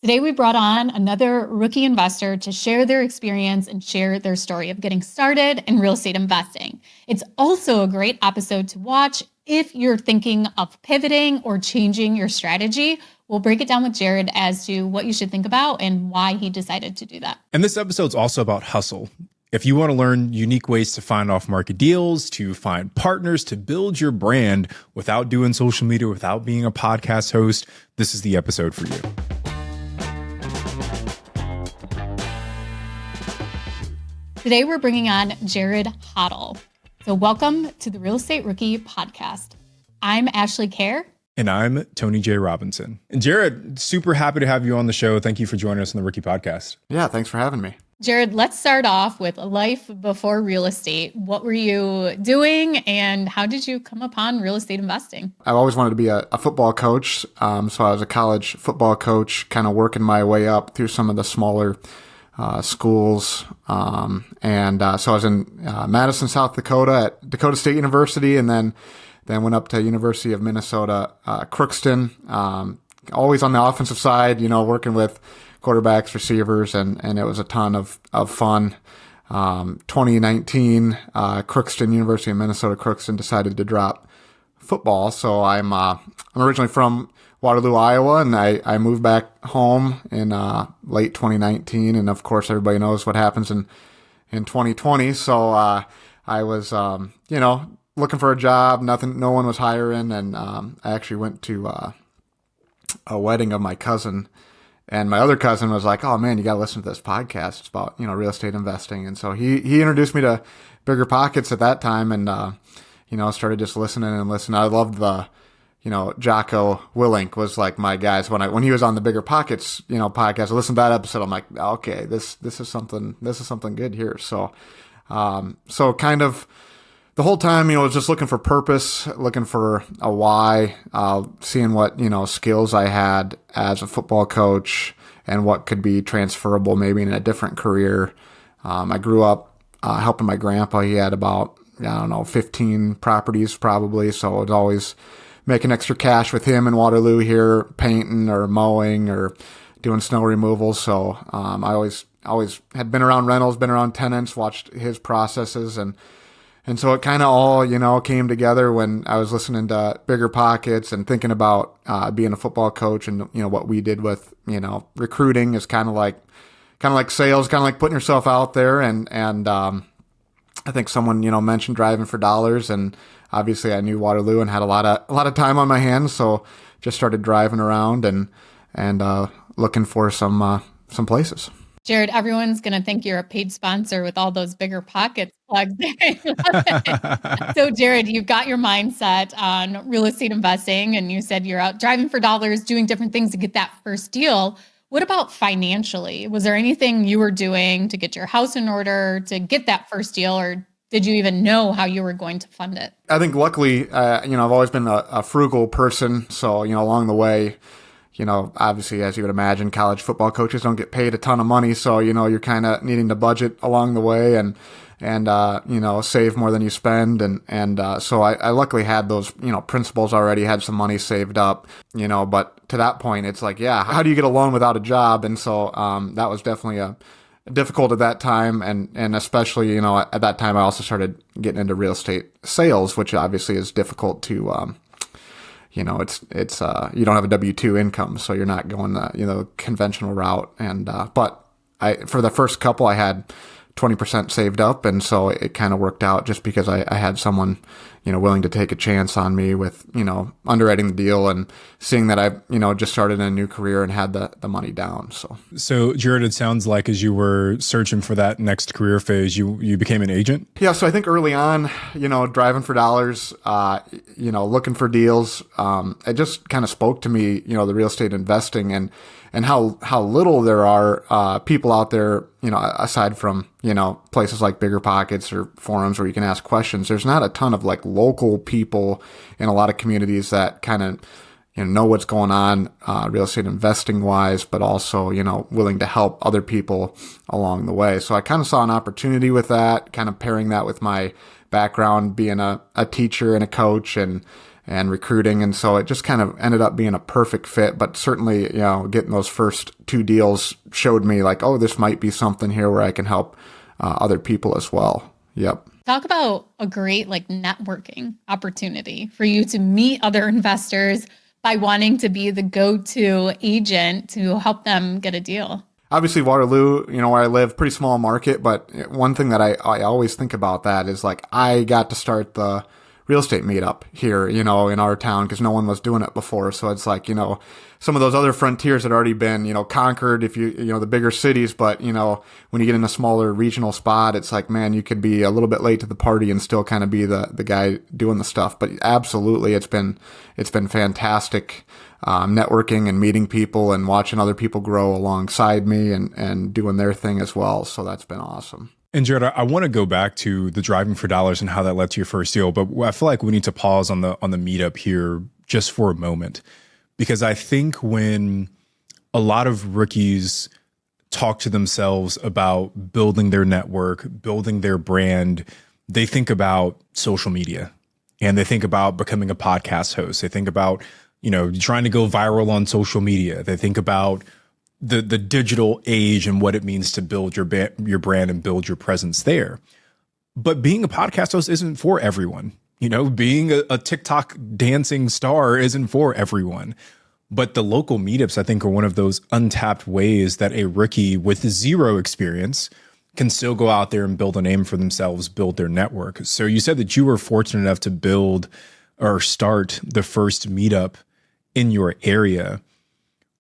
Today, we brought on another rookie investor to share their experience and share their story of getting started in real estate investing. It's also a great episode to watch if you're thinking of pivoting or changing your strategy. We'll break it down with Jared as to what you should think about and why he decided to do that. And this episode's also about hustle. If you want to learn unique ways to find off-market deals, to find partners, to build your brand without doing social media, without being a podcast host, this is the episode for you. Today, we're bringing on Jared Hoddle. So welcome to the Real Estate Rookie Podcast. I'm Ashley Kerr. And I'm Tony J. Robinson. And Jared, super happy to have you on the show. Thank you for joining us on the Rookie Podcast. Yeah, thanks for having me. Jared, let's start off with life before real estate. What were you doing and how did you come upon real estate investing? I've always wanted to be a football coach. So I was a college football coach, kind of working my way up through some of the smaller schools. So I was in Madison, South Dakota at Dakota State University, and then went up to University of Minnesota, Crookston, always on the offensive side, working with quarterbacks, receivers, and it was a ton of fun. 2019, University of Minnesota, Crookston decided to drop football. So I'm originally from Waterloo, Iowa, and I moved back home in late 2019. And of course, everybody knows what happens in 2020. So I was, looking for a job. No one was hiring, and I actually went to a wedding of my cousin. And my other cousin was like, "Oh man, you got to listen to this podcast. It's about real estate investing." And so he introduced me to BiggerPockets at that time, and started just listening. I loved the Jocko Willink was like my guys when he was on the BiggerPockets podcast. I listened to that episode. I'm like, okay, this is something good here. So kind of the whole time, was just looking for purpose, looking for a why, seeing what, skills I had as a football coach and what could be transferable maybe in a different career. I grew up helping my grandpa. He had about, 15 properties probably. So I was always making extra cash with him in Waterloo here, painting or mowing or doing snow removal. So I always had been around rentals, been around tenants, watched his processes, and so it kind of all, came together when I was listening to BiggerPockets and thinking about being a football coach, and what we did with recruiting is kind of like sales, kind of like putting yourself out there, and I think someone mentioned driving for dollars, and obviously I knew Waterloo and had a lot of time on my hands, so just started driving around and looking for some places. Jared, everyone's going to think you're a paid sponsor with all those BiggerPockets plugs. So Jared, you've got your mindset on real estate investing, and you said you're out driving for dollars, doing different things to get that first deal. What about financially? Was there anything you were doing to get your house in order to get that first deal, or did you even know how you were going to fund it? I think luckily, I've always been a frugal person. So, along the way, obviously, as you would imagine, college football coaches don't get paid a ton of money. So, you're kind of needing to budget along the way and save more than you spend. So I luckily had those, principles already, had some money saved up, but to that point, it's like, yeah, how do you get a loan without a job? And so that was definitely difficult at that time. And especially, at that time, I also started getting into real estate sales, which obviously is difficult to, it's you don't have a W-2 income, so you're not going the conventional route. And but for the first couple, I had 20% saved up, and so it kind of worked out just because I had someone willing to take a chance on me with underwriting the deal and seeing that I just started a new career and had the money down. So Jared, it sounds like as you were searching for that next career phase, you became an agent. Yeah, so I think early on, driving for dollars, looking for deals, it just kind of spoke to me, the real estate investing and how little there are people out there, aside from, places like BiggerPockets or forums where you can ask questions. There's not a ton of like local people in a lot of communities that kind of, know what's going on real estate investing wise, but also, willing to help other people along the way. So I kind of saw an opportunity with that, kind of pairing that with my background, being a teacher and a coach, and and recruiting. And so it just kind of ended up being a perfect fit. But certainly, getting those first 2 deals showed me like, oh, this might be something here where I can help other people as well. Yep. Talk about a great networking opportunity for you to meet other investors by wanting to be the go-to agent to help them get a deal. Obviously, Waterloo, where I live, pretty small market. But one thing that I always think about that is I got to start the real estate meetup here, in our town because no one was doing it before. So it's some of those other frontiers had already been, conquered if the bigger cities. But, when you get in a smaller regional spot, it's man, you could be a little bit late to the party and still kind of be the guy doing the stuff. But absolutely, it's been fantastic. Networking and meeting people and watching other people grow alongside me and doing their thing as well. So that's been awesome. And Jared, I want to go back to the driving for dollars and how that led to your first deal, but I feel like we need to pause on the meetup here just for a moment, because I think when a lot of rookies talk to themselves about building their network, building their brand, they think about social media and they think about becoming a podcast host. They think about trying to go viral on social media. They think about the digital age and what it means to build your brand and build your presence there. But being a podcast host isn't for everyone. Being a TikTok dancing star isn't for everyone. But the local meetups, I think, are one of those untapped ways that a rookie with 0 experience can still go out there and build a name for themselves, build their network. So you said that you were fortunate enough to build or start the first meetup in your area.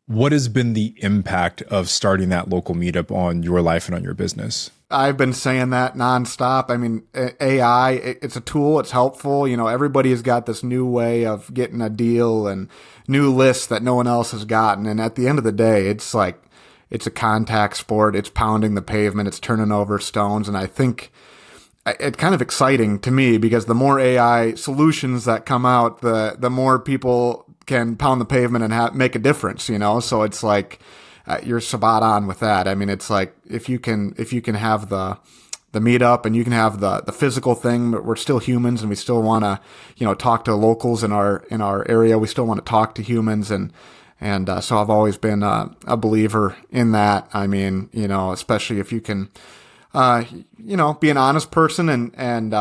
What has been the impact of starting that local meetup on your life and on your business? I've been saying that nonstop. I mean, AI, it's a tool. It's helpful. Everybody has got this new way of getting a deal and new lists that no one else has gotten. And at the end of the day, it's a contact sport. It's pounding the pavement. It's turning over stones. And I think it's kind of exciting to me because the more AI solutions that come out, the more people can pound the pavement and make a difference, So it's you're spot on with that. I mean, it's if you can have the meetup and you can have the physical thing, but we're still humans and we still want to, talk to locals in our area. We still want to talk to humans and so I've always been a believer in that. I mean, especially if you can, be an honest person and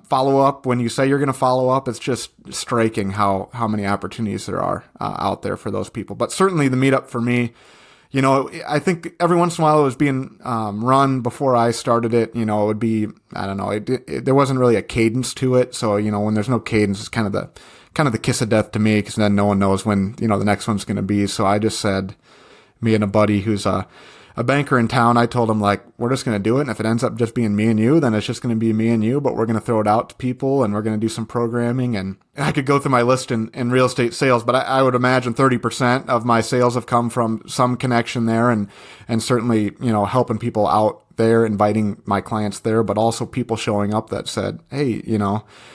follow up when you say you're going to follow up. It's just striking how many opportunities there are out there for those people. But certainly the meetup for me, I think every once in a while it was being run before I started it. It would be, I don't know, there wasn't really a cadence to it. So, when there's no cadence, it's kind of the kiss of death to me because then no one knows when, the next one's going to be. So I just said, me and a buddy who's a banker in town, I told him we're just going to do it. And if it ends up just being me and you, then it's just going to be me and you, but we're going to throw it out to people and we're going to do some programming. And I could go through my list in real estate sales, but I would imagine 30% of my sales have come from some connection there and certainly, helping people out there, inviting my clients there, but also people showing up that said, hey,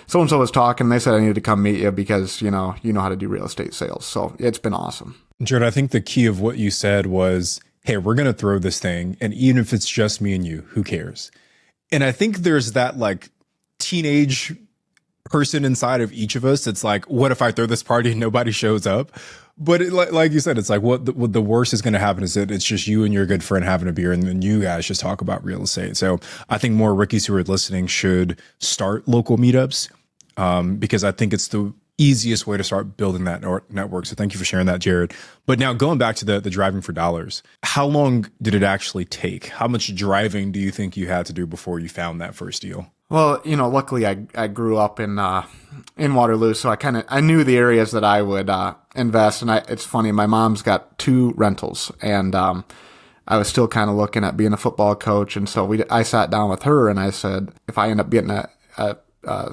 so-and-so was talking. They said I needed to come meet you because, you know how to do real estate sales. So it's been awesome. Jared, I think the key of what you said was, hey, we're going to throw this thing. And even if it's just me and you, who cares? And I think there's that teenage person inside of each of us. It's what if I throw this party and nobody shows up? But like you said, it's what the worst is going to happen is that it's just you and your good friend having a beer and then you guys just talk about real estate. So I think more rookies who are listening should start local meetups because I think it's the easiest way to start building that network. So thank you for sharing that, Jared. But now going back to the driving for dollars, how long did it actually take? How much driving do you think you had to do before you found that first deal? Well, luckily I grew up in Waterloo, so I knew the areas that I would invest. And it's funny, my mom's got 2 rentals, and I was still kind of looking at being a football coach. And so I sat down with her and I said, if I end up getting a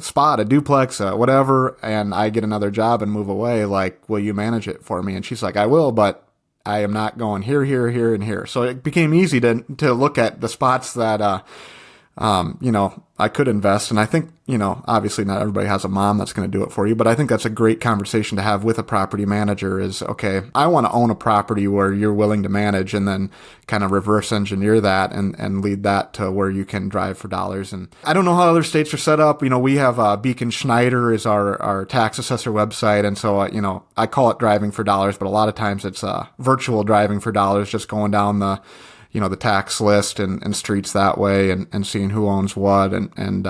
spot, a duplex, whatever, and I get another job and move away, will you manage it for me? And she's like, I will, but I am not going here, here, here, and here. So it became easy to look at the spots that I could invest. And I think, obviously not everybody has a mom that's going to do it for you, but I think that's a great conversation to have with a property manager is, okay, I want to own a property where you're willing to manage, and then kind of reverse engineer that and lead that to where you can drive for dollars. And I don't know how other states are set up. We have Beacon Schneider is our tax assessor website. And so, I call it driving for dollars, but a lot of times it's virtual driving for dollars, just going down the tax list and streets that way, and seeing who owns what. And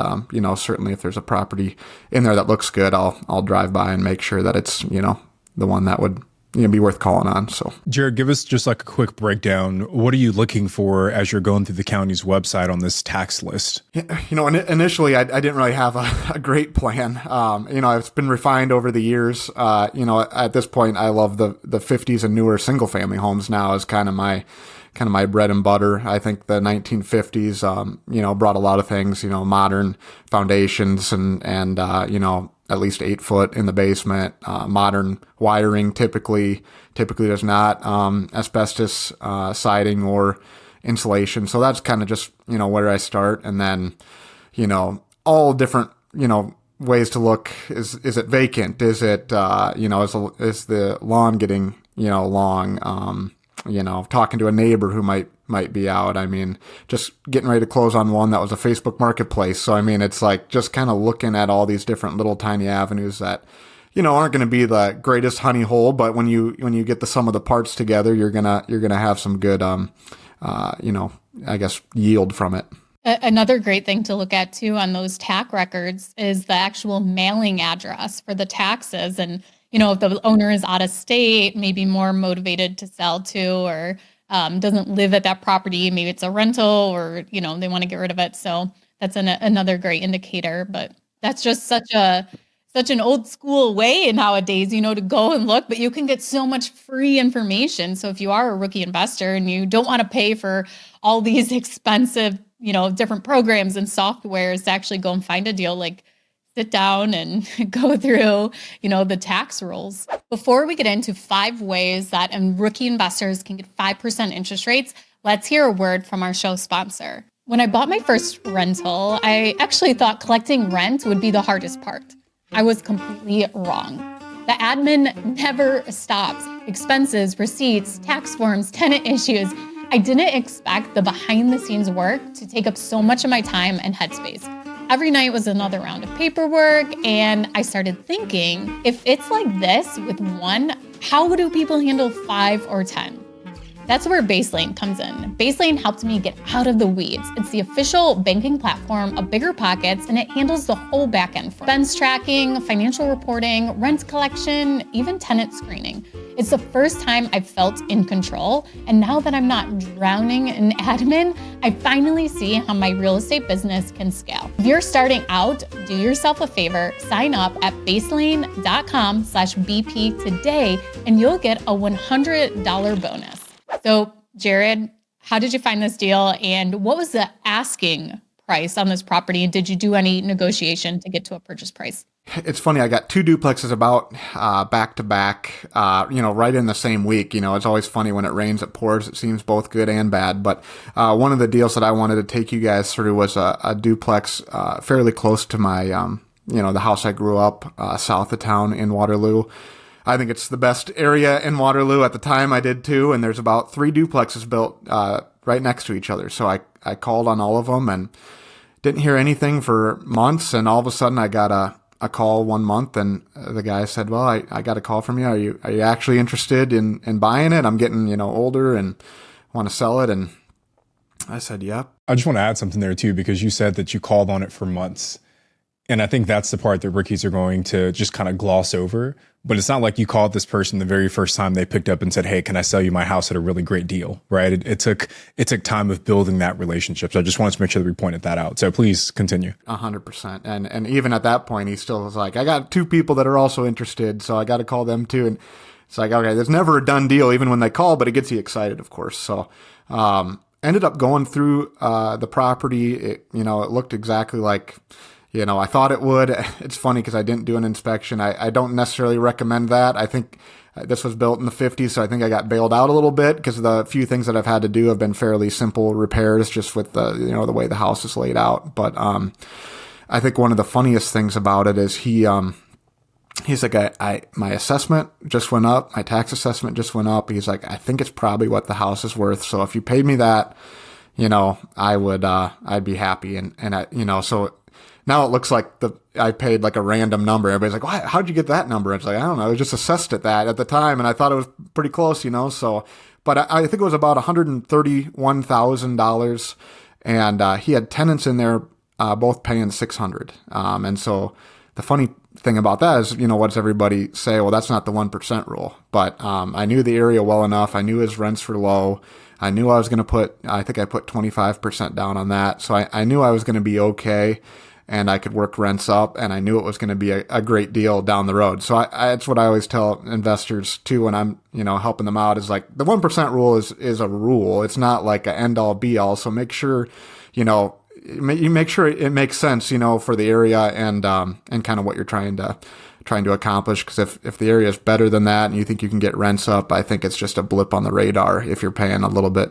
certainly if there's a property in there that looks good, I'll drive by and make sure that it's, the one that would, be worth calling on. So Jared, give us just like a quick breakdown. What are you looking for as you're going through the county's website on this tax list? Initially I didn't really have a great plan. It's been refined over the years. At this point I love the 50s and newer single family homes now as kind of my bread and butter. I think the 1950s, brought a lot of things, modern foundations and at least 8 foot in the basement, modern wiring typically does not, asbestos, siding or insulation. So that's kind of just, where I start. And then, all different, ways to look. Is it vacant? Is it, is the lawn getting, long? Talking to a neighbor who might be out. I mean, just getting ready to close on one that was a Facebook marketplace. So, I mean, it's like just kind of looking at all these different little tiny avenues that, aren't going to be the greatest honey hole, but when you get the sum of the parts together, you're going to have some good, I guess yield from it. Another great thing to look at too on those tax records is the actual mailing address for the taxes. And if the owner is out of state, maybe more motivated to sell to, or doesn't live at that property, maybe it's a rental, or they want to get rid of it. So that's another great indicator. But that's just such an old school way nowadays, to go and look. But you can get so much free information. So if you are a rookie investor and you don't want to pay for all these expensive, different programs and softwares to actually go and find a deal, like sit down and go through, the tax rules. Before we get into 5 ways that rookie investors can get 5% interest rates, let's hear a word from our show sponsor. When I bought my first rental, I actually thought collecting rent would be the hardest part. I was completely wrong. The admin never stops. Expenses, receipts, tax forms, tenant issues. I didn't expect the behind the scenes work to take up so much of my time and headspace. Every night was another round of paperwork, and I started thinking, if it's like this with one, how do people handle 5 or 10? That's where Baselane comes in. Baselane helped me get out of the weeds. It's the official banking platform of BiggerPockets, and it handles the whole back end. Expense tracking, financial reporting, rent collection, even tenant screening. It's the first time I've felt in control, and now that I'm not drowning in admin, I finally see how my real estate business can scale. If you're starting out, do yourself a favor, sign up at baselane.com/BP today, and you'll get a $100 bonus. So, Jared, how did you find this deal, and what was the asking price on this property? And did you do any negotiation to get to a purchase price? It's funny. I got 2 duplexes about back to back, right in the same week. It's always funny when it rains, it pours. It seems both good and bad. But one of the deals that I wanted to take you guys through was a duplex fairly close to my, the house I grew up south of town in Waterloo. I think it's the best area in Waterloo. At the time I did too. And there's about 3 duplexes built right next to each other. So I called on all of them and didn't hear anything for months. And all of a sudden I got a call one month, and the guy said, well, I got a call from you. Are you actually interested in buying it? I'm getting, older and want to sell it. And I said, yep. I just want to add something there too, because you said that you called on it for months. And I think that's the part that rookies are going to just kind of gloss over. But it's not like you called this person the very first time they picked up and said, hey, can I sell you my house at a really great deal, right? It took time of building that relationship. So I just wanted to make sure that we pointed that out. So please continue. 100%. And even at that point, he still was like, I got 2 people that are also interested, so I got to call them too. And it's like, okay, there's never a done deal, even when they call, but it gets you excited, of course. So ended up going through the property. It looked exactly like I thought it would. It's funny because I didn't do an inspection. I don't necessarily recommend that. I think This was built in the 50s, so I think I got bailed out a little bit because the few things that I've had to do have been fairly simple repairs, just with the the way the house is laid out. But I think one of the funniest things about it is he's like, my assessment just went up, my tax assessment just went up. He's like, I think it's probably what the house is worth. So if you paid me that, I would, I'd be happy. And I, so now it looks like I paid like a random number. Everybody's like, how'd you get that number? It's like, I don't know. I was just assessed at that at the time. And I thought it was pretty close, so, but I think it was about $131,000. And, he had tenants in there, both paying $600. And so the funny thing about that is, what does everybody say? Well, that's not the 1% rule, but, I knew the area well enough. I knew his rents were low. I knew I was going to I think I put 25% down on that. So I knew I was going to be okay, and I could work rents up, and I knew it was going to be a great deal down the road. So that's what I always tell investors too when I'm, helping them out, is like the 1% rule is a rule. It's not like an end all be all. So make sure, you make sure it makes sense, for the area and kind of what you're trying to accomplish. Because if the area is better than that and you think you can get rents up, I think it's just a blip on the radar if you're paying a little bit,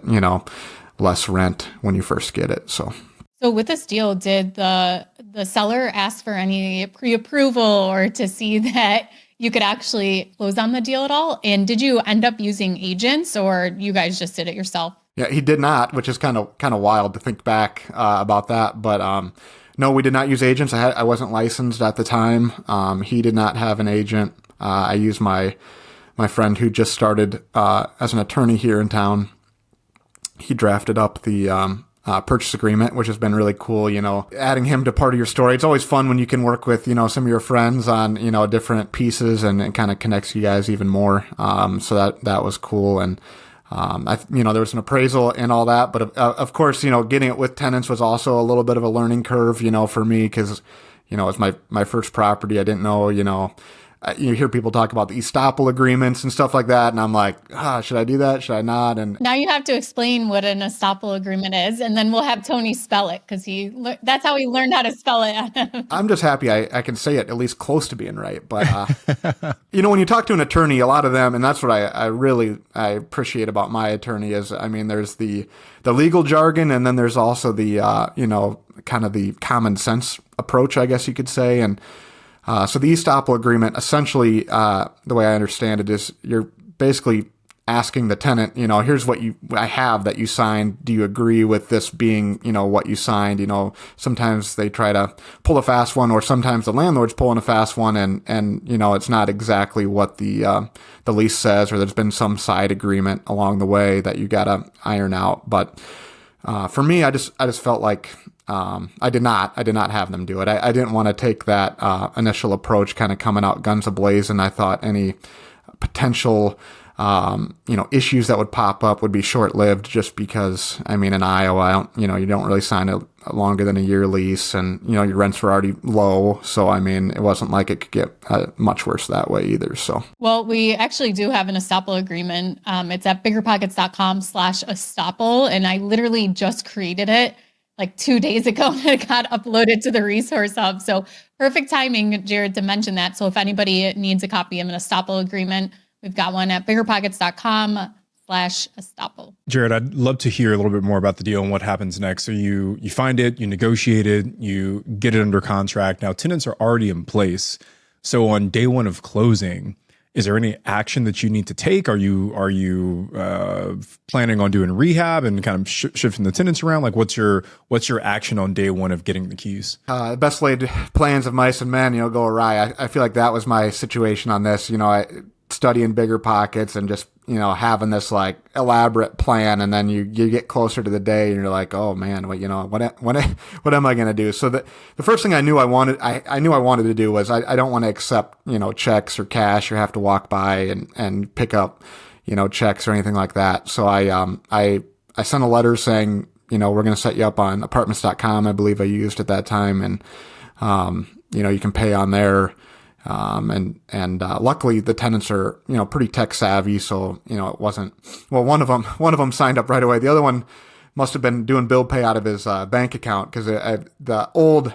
less rent when you first get it. So with this deal, did the seller ask for any pre-approval or to see that you could actually close on the deal at all? And did you end up using agents, or you guys just did it yourself? Yeah, he did not, which is kind of wild to think back about that. But no, we did not use agents. I wasn't licensed at the time. He did not have an agent. I used my friend who just started as an attorney here in town. He drafted up the purchase agreement, which has been really cool, adding him to part of your story. It's always fun when you can work with, some of your friends on, different pieces, and it kind of connects you guys even more. So that was cool. And, there was an appraisal and all that, but of course, getting it with tenants was also a little bit of a learning curve, for me, because, it was my first property. I didn't know, you hear people talk about the estoppel agreements and stuff like that. And I'm like, should I do that? Should I not? And now you have to explain what an estoppel agreement is, and then we'll have Tony spell it, because that's how he learned how to spell it. I'm just happy I can say it at least close to being right. But, when you talk to an attorney, a lot of them, and that's what I really appreciate about my attorney is, there's the legal jargon, and then there's also the, kind of the common sense approach, I guess you could say. And, so the estoppel agreement, essentially, the way I understand it is you're basically asking the tenant, here's what I have that you signed. Do you agree with this being, what you signed? Sometimes they try to pull a fast one, or sometimes the landlord's pulling a fast one, and it's not exactly what the lease says, or there's been some side agreement along the way that you gotta iron out. But, for me, I just felt like, I did not have them do it. I didn't want to take that, initial approach kind of coming out guns a-blazing. I thought any potential, issues that would pop up would be short-lived, just because, in Iowa, you don't really sign a longer than a year lease, and, your rents were already low. So, it wasn't like it could get much worse that way either. So, well, we actually do have an estoppel agreement. It's at BiggerPockets.com/estoppel. And I literally just created it like 2 days ago, and it got uploaded to the resource hub. So perfect timing, Jared, to mention that. So if anybody needs a copy of an estoppel agreement, we've got one at BiggerPockets.com/estoppel. Jared, I'd love to hear a little bit more about the deal and what happens next. So you find it, you negotiate it, you get it under contract. Now tenants are already in place. So on day one of closing, is there any action that you need to take? Are you planning on doing rehab and kind of shifting the tenants around? Like, what's your action on day one of getting the keys? Best laid plans of mice and men, go awry. I feel like that was my situation on this. I studying BiggerPockets and just having this like elaborate plan, and then you get closer to the day and you're like, oh man, what am I going to do? So the first thing I knew I wanted to do was I don't want to accept checks or cash or have to walk by and pick up checks or anything like that. So I sent a letter saying we're going to set you up on apartments.com, I believe I used at that time, and you can pay on there. Luckily the tenants are, pretty tech savvy. So, it wasn't, well, one of them signed up right away. The other one must've been doing bill pay out of his, bank account. Cause the old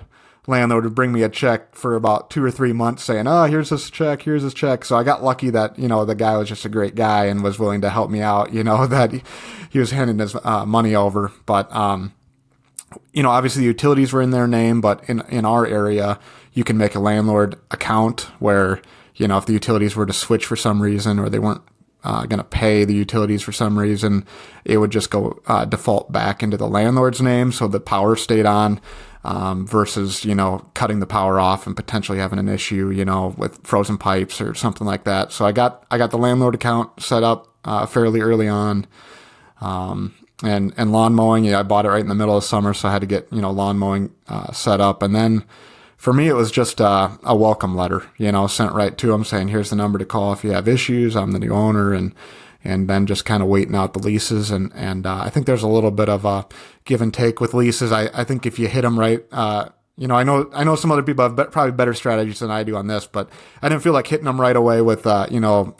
landlord would bring me a check for about 2 or 3 months saying, oh, here's this check, here's this check. So I got lucky that, the guy was just a great guy and was willing to help me out, that he was handing his money over. But, obviously the utilities were in their name, but in our area, you can make a landlord account where, if the utilities were to switch for some reason or they weren't going to pay the utilities for some reason, it would just go default back into the landlord's name. So the power stayed on, versus, cutting the power off and potentially having an issue, with frozen pipes or something like that. So I got the landlord account set up, fairly early on. And lawn mowing, I bought it right in the middle of summer. So I had to get, lawn mowing, set up. And then for me, it was just a welcome letter, sent right to them saying, here's the number to call if you have issues. I'm the new owner. And then just kind of waiting out the leases. And I think there's a little bit of a give and take with leases. I think if you hit them right, I know some other people have probably better strategies than I do on this, but I didn't feel like hitting them right away with, 20, 30,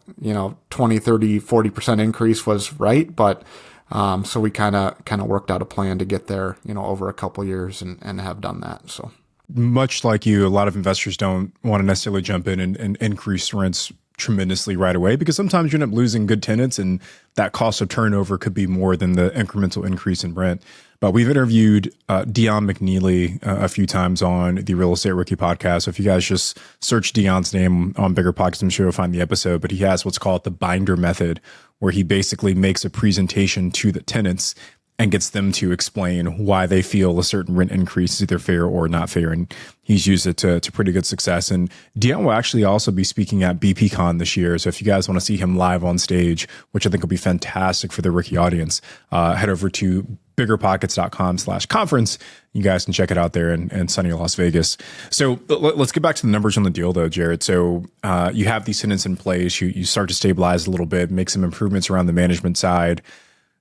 40% increase was right. But, so we kind of worked out a plan to get there, over a couple years and have done that. So. Much like you, a lot of investors don't want to necessarily jump in and increase rents tremendously right away, because sometimes you end up losing good tenants and that cost of turnover could be more than the incremental increase in rent. But we've interviewed Dion McNeely a few times on the Real Estate Rookie podcast. So if you guys just search Dion's name on BiggerPockets, I'm sure you'll find the episode. But he has what's called the binder method, where he basically makes a presentation to the tenants and gets them to explain why they feel a certain rent increase is either fair or not fair. And he's used it to pretty good success. And Dion will actually also be speaking at BPCon this year. So if you guys want to see him live on stage, which I think will be fantastic for the rookie audience, head over to biggerpockets.com/conference. You guys can check it out there in sunny Las Vegas. So let's get back to the numbers on the deal though, Jared. So you have these tenants in place, you start to stabilize a little bit, make some improvements around the management side.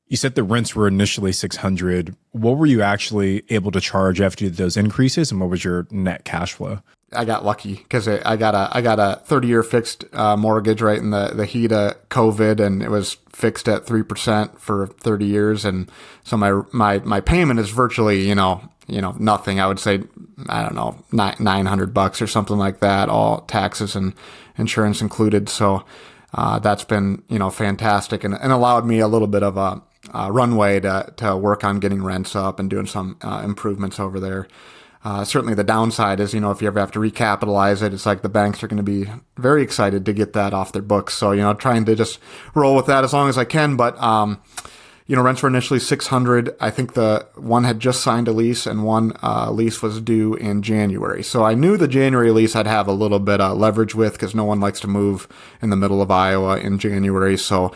You said the rents were initially $600. What were you actually able to charge after you did those increases, and what was your net cash flow? I got lucky because I got a 30-year fixed mortgage right in the heat of COVID, and it was fixed at 3% for 30 years, and so my payment is virtually nothing. I would say I don't know $900 or something like that, all taxes and insurance included. So that's been fantastic and allowed me a little bit of a runway to work on getting rents up and doing some improvements over there. Certainly the downside is, if you ever have to recapitalize it, it's like the banks are going to be very excited to get that off their books. So, trying to just roll with that as long as I can. But, rents were initially $600. I think the one had just signed a lease and one lease was due in January. So I knew the January lease I'd have a little bit of leverage with because no one likes to move in the middle of Iowa in January. So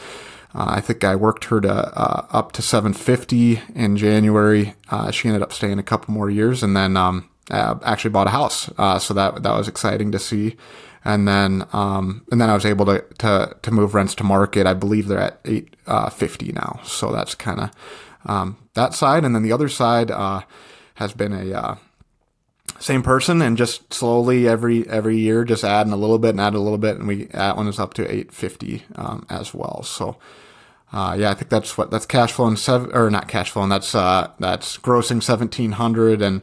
I think I worked her to up to $750 in January. She ended up staying a couple more years, and then actually bought a house. So that was exciting to see. And then I was able to move rents to market. I believe they're at $850 now. So that's kind of that side. And then the other side has been a same person, and just slowly every year just adding a little bit, and that one is up to $850 as well. So I think that's cash flowing not cash flowing. That's grossing $1,700, and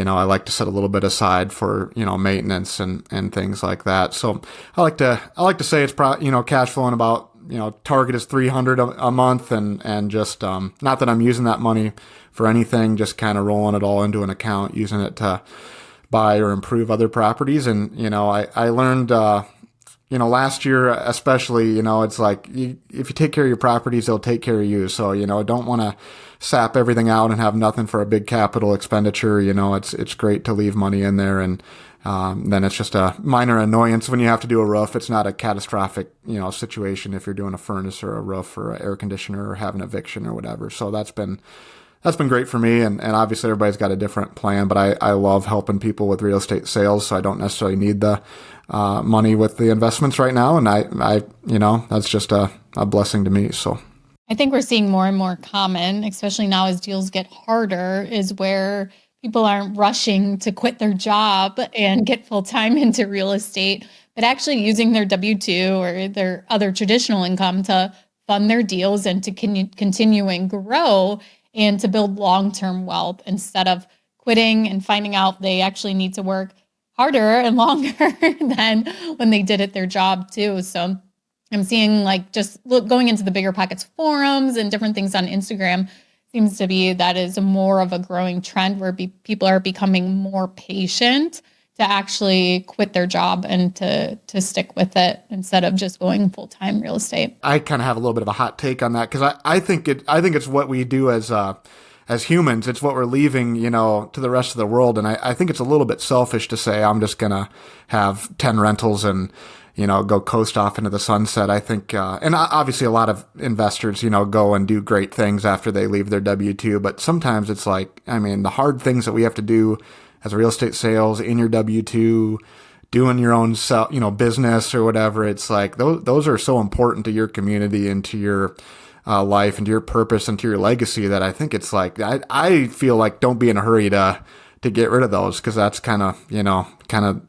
I like to set a little bit aside for maintenance and things like that. So I like to say it's probably cash flowing about target is $300 a month, and just not that I'm using that money for anything, just kind of rolling it all into an account, using it to buy or improve other properties. And I learned last year especially, it's like if you take care of your properties, they'll take care of you. So, don't want to sap everything out and have nothing for a big capital expenditure. It's great to leave money in there, and then it's just a minor annoyance when you have to do a roof. It's not a catastrophic, situation if you're doing a furnace or a roof or an air conditioner or have an eviction or whatever. So that's been great for me. And obviously everybody's got a different plan, but I love helping people with real estate sales. So I don't necessarily need the money with the investments right now. And I that's just a blessing to me. So I think we're seeing more and more common, especially now as deals get harder, is where people aren't rushing to quit their job and get full time into real estate, but actually using their W-2 or their other traditional income to fund their deals and to continue and grow and to build long-term wealth instead of quitting and finding out they actually need to work harder and longer than when they did at their job too. So I'm seeing going into the BiggerPockets forums and different things on Instagram seems to be that is more of a growing trend where people are becoming more patient to actually quit their job and to stick with it instead of just going full-time real estate. I kind of have a little bit of a hot take on that because I think it's what we do as humans. It's what we're leaving, to the rest of the world. And I think it's a little bit selfish to say I'm just gonna have 10 rentals and go coast off into the sunset. I think, and obviously a lot of investors, go and do great things after they leave their W-2. But sometimes it's the hard things that we have to do as real estate sales in your W-2, doing your own business or whatever. It's like those are so important to your community and to your life and to your purpose and to your legacy that I think it's I feel like don't be in a hurry to get rid of those because that's kind of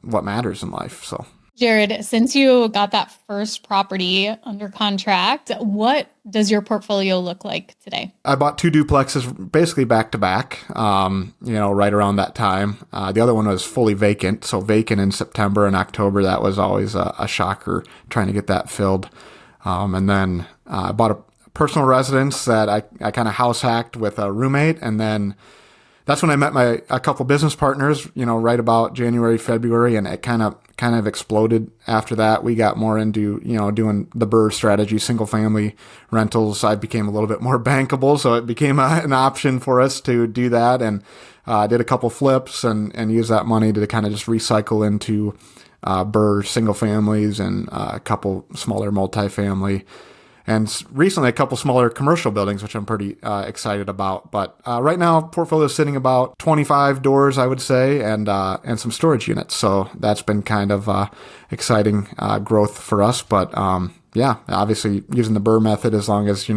what matters in life. So. Jared, since you got that first property under contract, what does your portfolio look like today? I bought 2 duplexes basically back to back, right around that time. The other one was fully vacant. So vacant in September and October. That was always a shocker trying to get that filled. And then I bought a personal residence that I kind of house hacked with a roommate. And then that's when I met a couple business partners, right about January, February, and it kind of exploded after that. We got more into, doing the BRRRR strategy, single family rentals. I became a little bit more bankable, so it became an option for us to do that, and did a couple flips and use that money to kind of just recycle into BRRRR single families and a couple smaller multifamily. And recently, a couple smaller commercial buildings, which I'm pretty excited about. But right now, portfolio is sitting about 25 doors, I would say, and some storage units. So that's been kind of exciting growth for us. But obviously using the BRRRR method, as long as you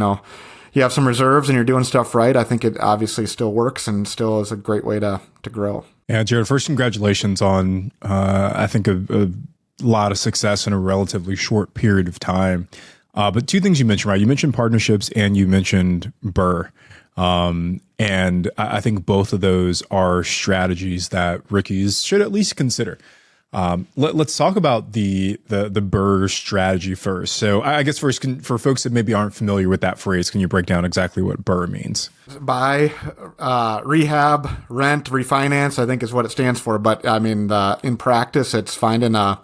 have some reserves and you're doing stuff right, I think it obviously still works and still is a great way to grow. Yeah, Jared, first, congratulations on I think a lot of success in a relatively short period of time. But 2 things you mentioned, right? You mentioned partnerships and you mentioned BRRRR. And I think both of those are strategies that rookies should at least consider. Let's talk about the BRRRR strategy first. So I guess first, for folks that maybe aren't familiar with that phrase, can you break down exactly what BRRRR means? Buy, rehab, rent, refinance, I think is what it stands for. But in practice, it's finding a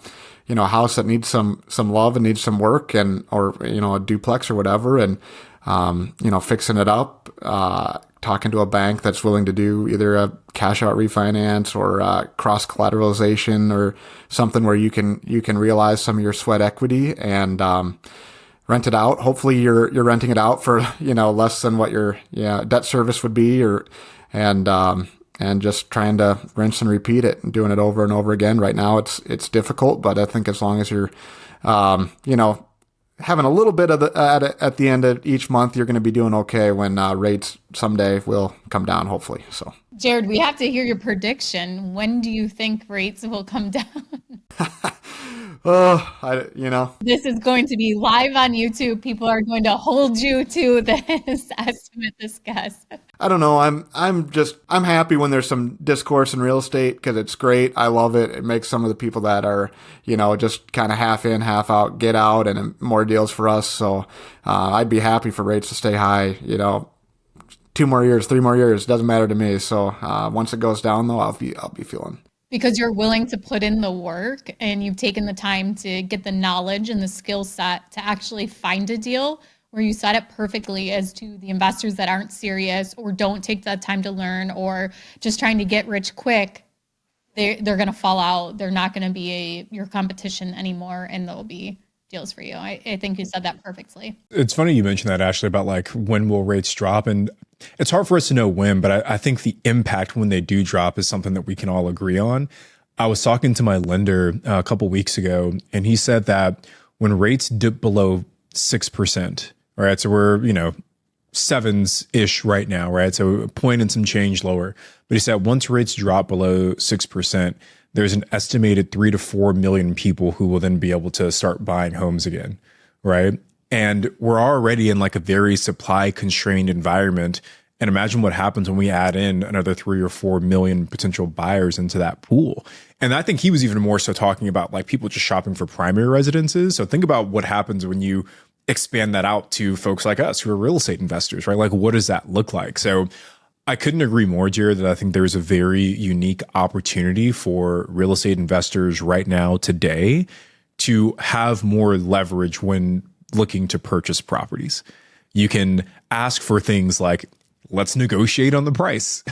house that needs some love and needs some work or a duplex or whatever. And, fixing it up, talking to a bank that's willing to do either a cash out refinance or cross collateralization or something where you can realize some of your sweat equity and, rent it out. Hopefully you're renting it out for, less than what your debt service would be and just trying to rinse and repeat it and doing it over and over again. Right now it's difficult, but I think as long as you're, having a little bit of at the end of each month, you're going to be doing okay when rates someday will come down, hopefully. So, Jared, we have to hear your prediction. When do you think rates will come down? This is going to be live on YouTube. People are going to hold you to this estimate, this guess. I don't know. I'm happy when there's some discourse in real estate because it's great. I love it. It makes some of the people that are, just kind of half in, half out, get out and more deals for us. So, I'd be happy for rates to stay high, 2 more years, 3 more years, doesn't matter to me. So, once it goes down though, I'll be feeling. Because you're willing to put in the work and you've taken the time to get the knowledge and the skill set to actually find a deal where you set it perfectly as to the investors that aren't serious or don't take the time to learn or just trying to get rich quick. They're going to fall out. They're not going to be your competition anymore, and there'll be deals for you. I think you said that perfectly. It's funny you mentioned that, Ashley, about when will rates drop, and it's hard for us to know when, but I think the impact when they do drop is something that we can all agree on. I was talking to my lender a couple weeks ago, and he said that when rates dip below 6%, all right, so we're, sevens-ish right now, right? So a point and some change lower. But he said once rates drop below 6%, there's an estimated 3 to 4 million people who will then be able to start buying homes again, right? And we're already in a very supply constrained environment. And imagine what happens when we add in another 3 or 4 million potential buyers into that pool. And I think he was even more so talking about like people just shopping for primary residences. So think about what happens when you expand that out to folks like us who are real estate investors, right? Like, what does that look like? So I couldn't agree more, Jared, that I think there's a very unique opportunity for real estate investors right now today to have more leverage when looking to purchase properties. You can ask for things like, let's negotiate on the price.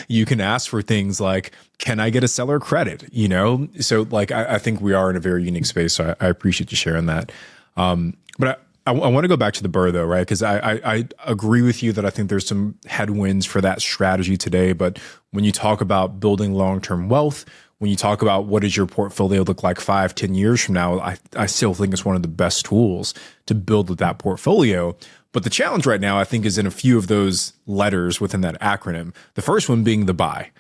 You can ask for things like, can I get a seller credit? You know, so like I think we are in a very unique space. So I appreciate you sharing that. But I want to go back to the BRRRR though, right? Because I agree with you that I think there's some headwinds for that strategy today. But when you talk about building long-term wealth, when you talk about what does your portfolio look like 5-10 years from now, I still think it's one of the best tools to build with that portfolio. But the challenge right now, I think, is in a few of those letters within that acronym. The first one being the buy.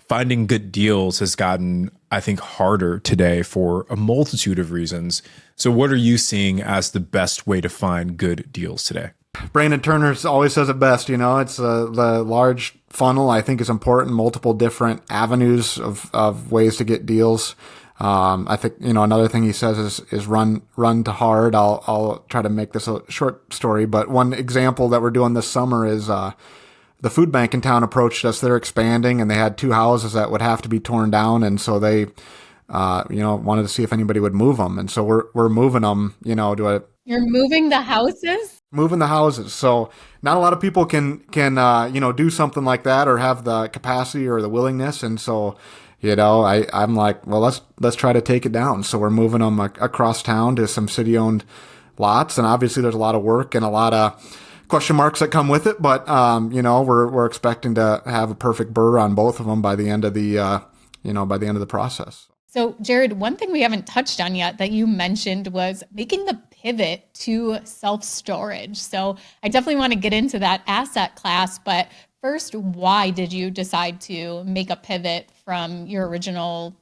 Finding good deals has gotten, I think, harder today for a multitude of reasons. So what are you seeing as the best way to find good deals today? Brandon Turner always says it best, it's the large funnel, I think, is important, multiple different avenues of ways to get deals. I think, another thing he says is run to hard. I'll try to make this a short story, but one example that we're doing this summer is, the food bank in town approached us. They're expanding and they had 2 houses that would have to be torn down. And so they, wanted to see if anybody would move them. And so we're moving them, You're moving the houses? Moving the houses. So not a lot of people can do something like that or have the capacity or the willingness. And so, I'm like, well, let's try to take it down. So we're moving them across town to some city-owned lots. And obviously there's a lot of work and a lot of question marks that come with it. But, we're expecting to have a perfect BRRRR on both of them by the end of the process. So, Jared, one thing we haven't touched on yet that you mentioned was making the pivot to self-storage. So I definitely want to get into that asset class, but first, why did you decide to make a pivot from your original,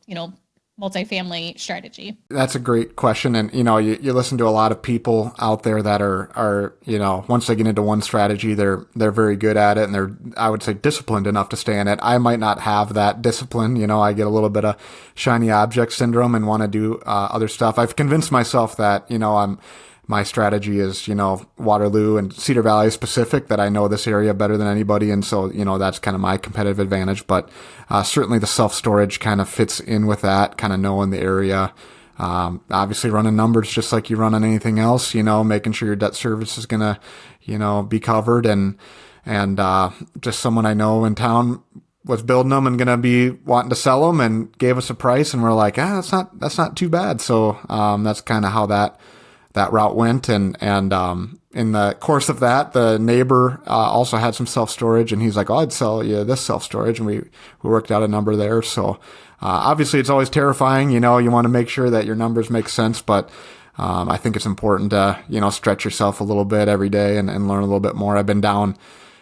multifamily strategy? That's a great question. And, you listen to a lot of people out there that are, once they get into one strategy, they're very good at it. And they're, I would say, disciplined enough to stay in it. I might not have that discipline. I get a little bit of shiny object syndrome and want to do other stuff. I've convinced myself that, my strategy is, Waterloo and Cedar Valley specific, that I know this area better than anybody. And so, that's kind of my competitive advantage. But certainly the self-storage kind of fits in with that, kind of knowing the area. Obviously running numbers just like you run on anything else, making sure your debt service is going to, be covered. And just someone I know in town was building them and going to be wanting to sell them and gave us a price. And we're like, that's not too bad. So that's kind of how that route went. And in the course of that, the neighbor also had some self-storage, and he's like, I'd sell you this self-storage. And we worked out a number there. So obviously it's always terrifying. You want to make sure that your numbers make sense, but I think it's important to, stretch yourself a little bit every day and learn a little bit more. I've been down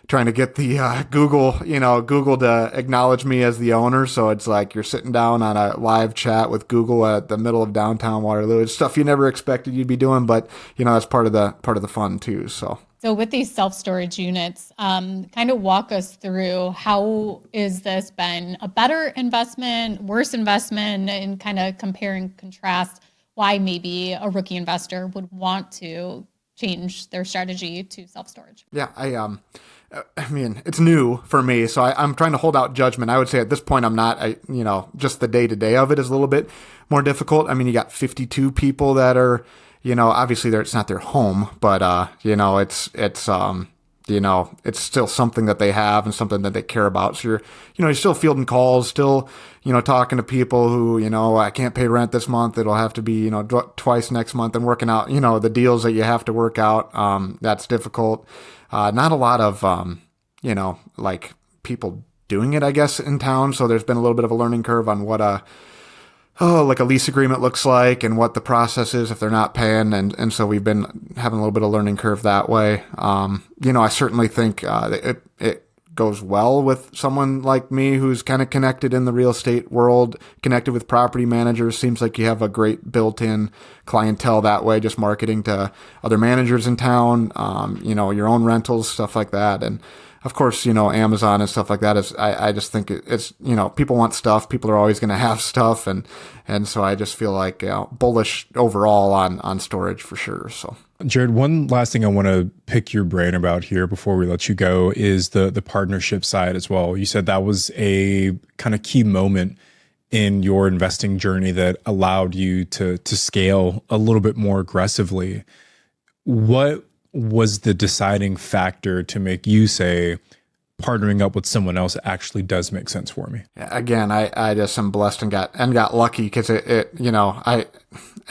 trying to get the Google to acknowledge me as the owner. So it's like you're sitting down on a live chat with Google at the middle of downtown Waterloo. It's stuff you never expected you'd be doing, but that's part of the fun too. So with these self-storage units, kind of walk us through how is this been a better investment, worse investment, and kind of compare and contrast why maybe a rookie investor would want to change their strategy to self-storage. Yeah, I mean, it's new for me, so I'm trying to hold out judgment. I would say at this point, I'm not, just the day-to-day of it is a little bit more difficult. I mean, you got 52 people that are, obviously it's not their home, but, it's still something that they have and something that they care about. So you're still fielding calls, still, talking to people who, I can't pay rent this month. It'll have to be, twice next month, and working out, the deals that you have to work out. That's difficult. Not a lot of, like people doing it, I guess, in town. So there's been a little bit of a learning curve on what like a lease agreement looks like and what the process is if they're not paying. And so we've been having a little bit of learning curve that way. I certainly think it goes well with someone like me who's kind of connected in the real estate world, connected with property managers. Seems like you have a great built-in clientele that way, just marketing to other managers in town, your own rentals, stuff like that. And of course, Amazon and stuff like that is, I just think it's, people want stuff. People are always going to have stuff. And so I just feel like, bullish overall on storage for sure. So. Jared, one last thing I want to pick your brain about here before we let you go is the partnership side as well. You said that was a kind of key moment in your investing journey that allowed you to scale a little bit more aggressively. What was the deciding factor to make you say partnering up with someone else actually does make sense for me? Yeah, again, I just am blessed and got lucky because it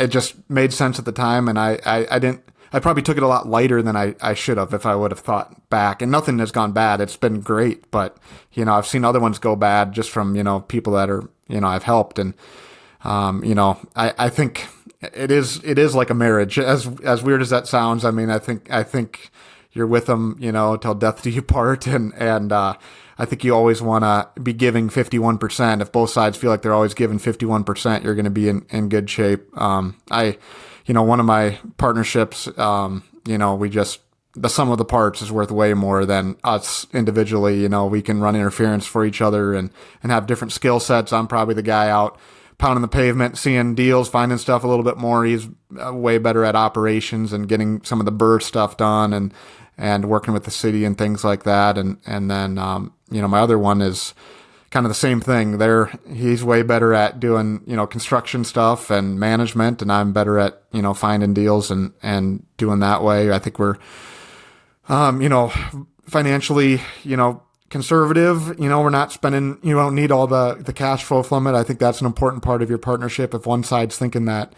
just made sense at the time, and I probably took it a lot lighter than I should have if I would have thought back. And nothing has gone bad. It's been great, but I've seen other ones go bad just from people that are I've helped, and I think it is like a marriage, as weird as that sounds. I mean, I think you're with them till death do you part, and I think you always want to be giving 51%. If both sides feel like they're always giving 51%, you're going to be in good shape. One of my partnerships, the sum of the parts is worth way more than us individually. We can run interference for each other and have different skill sets. I'm probably the guy out pounding the pavement, seeing deals, finding stuff a little bit more. He's way better at operations and getting some of the BRRRR stuff done and working with the city and things like that. And then, my other one is kind of the same thing there. He's way better at doing, construction stuff and management, and I'm better at, finding deals and doing that way. I think we're, financially, conservative, we're not spending, you don't need all the cash flow from it. I think that's an important part of your partnership. If one side's thinking that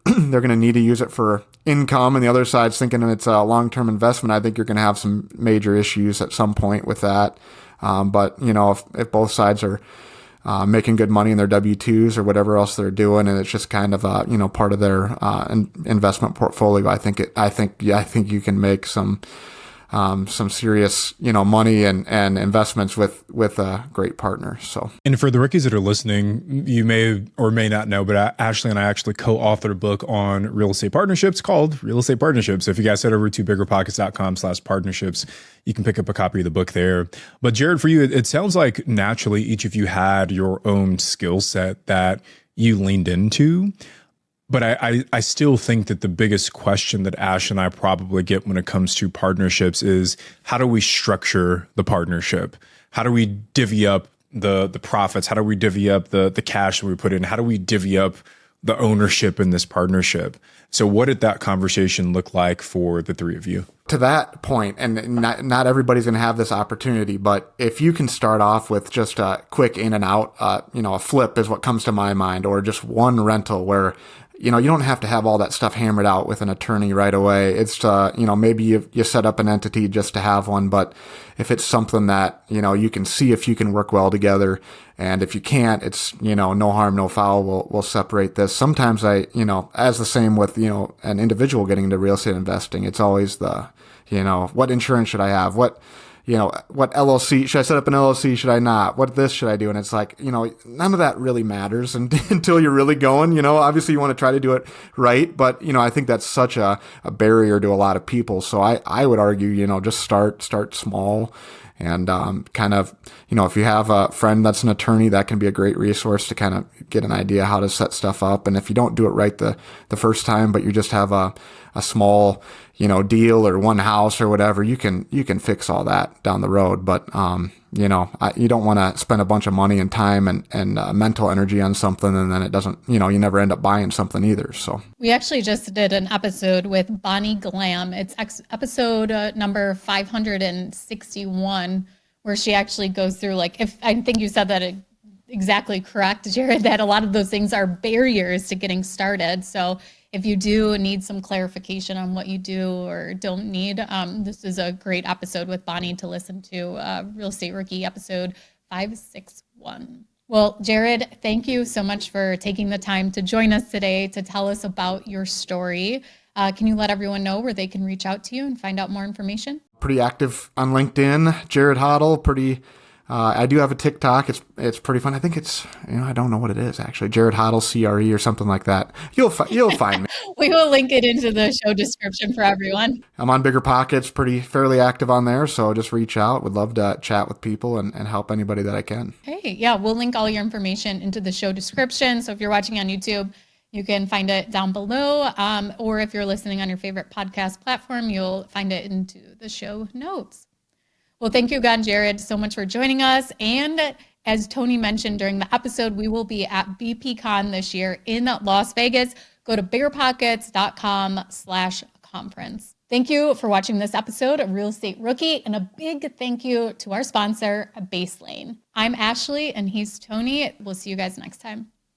they're going to need to use it for income and the other side's thinking it's a long-term investment, I think you're going to have some major issues at some point with that. But if both sides are making good money in their W-2s or whatever else they're doing, and it's just kind of part of their investment portfolio, I think you can make some serious money and investments with a great partner. So, and for the rookies that are listening, you may or may not know, but Ashley and I actually co-authored a book on real estate partnerships called Real Estate Partnerships. So if you guys head over to BiggerPockets.com/partnerships, you can pick up a copy of the book there. But Jared, for you, it sounds like naturally each of you had your own skill set that you leaned into. But I still think that the biggest question that Ash and I probably get when it comes to partnerships is, how do we structure the partnership? How do we divvy up the profits? How do we divvy up the cash that we put in? How do we divvy up the ownership in this partnership? So what did that conversation look like for the three of you? To that point, and not everybody's going to have this opportunity, but if you can start off with just a quick in and out, a flip is what comes to my mind, or just one rental where you don't have to have all that stuff hammered out with an attorney right away. It's, maybe you set up an entity just to have one, but if it's something that, you can see if you can work well together, and if you can't, it's, no harm, no foul. We'll separate this. Sometimes as the same with, an individual getting into real estate investing, it's always the, what insurance should I have? What LLC, should I set up an LLC? Should I not? What this should I do? And it's like, none of that really matters until you're really going, obviously you want to try to do it right. But, I think that's such a barrier to a lot of people. So I would argue, just start small and, kind of, if you have a friend that's an attorney, that can be a great resource to kind of get an idea how to set stuff up. And if you don't do it right the first time, but you just have a small, deal or one house or whatever, you can fix all that down the road. But, you don't want to spend a bunch of money and time and mental energy on something, and then it doesn't, you never end up buying something either. So we actually just did an episode with Bonnie Glam. It's episode number 561, where she actually goes through, if I think you said that exactly correct, Jared, that a lot of those things are barriers to getting started. So if you do need some clarification on what you do or don't need, this is a great episode with Bonnie to listen to, Real Estate Rookie episode 561. Well, Jared, thank you so much for taking the time to join us today to tell us about your story. Can you let everyone know where they can reach out to you and find out more information? Pretty active on LinkedIn, Jared Hoddle, pretty I do have a TikTok. It's pretty fun. I think it's, I don't know what it is actually. Jared Hoddle CRE or something like that. You'll find me. We will link it into the show description for everyone. I'm on BiggerPockets, fairly active on there. So just reach out. Would love to chat with people and help anybody that I can. Hey, yeah, we'll link all your information into the show description. So if you're watching on YouTube, you can find it down below. Or if you're listening on your favorite podcast platform, you'll find it into the show notes. Well, thank you again, Jared, so much for joining us. And as Tony mentioned during the episode, we will be at BPCon this year in Las Vegas. Go to biggerpockets.com/conference. Thank you for watching this episode of Real Estate Rookie, and a big thank you to our sponsor, Baselane. I'm Ashley, and he's Tony. We'll see you guys next time.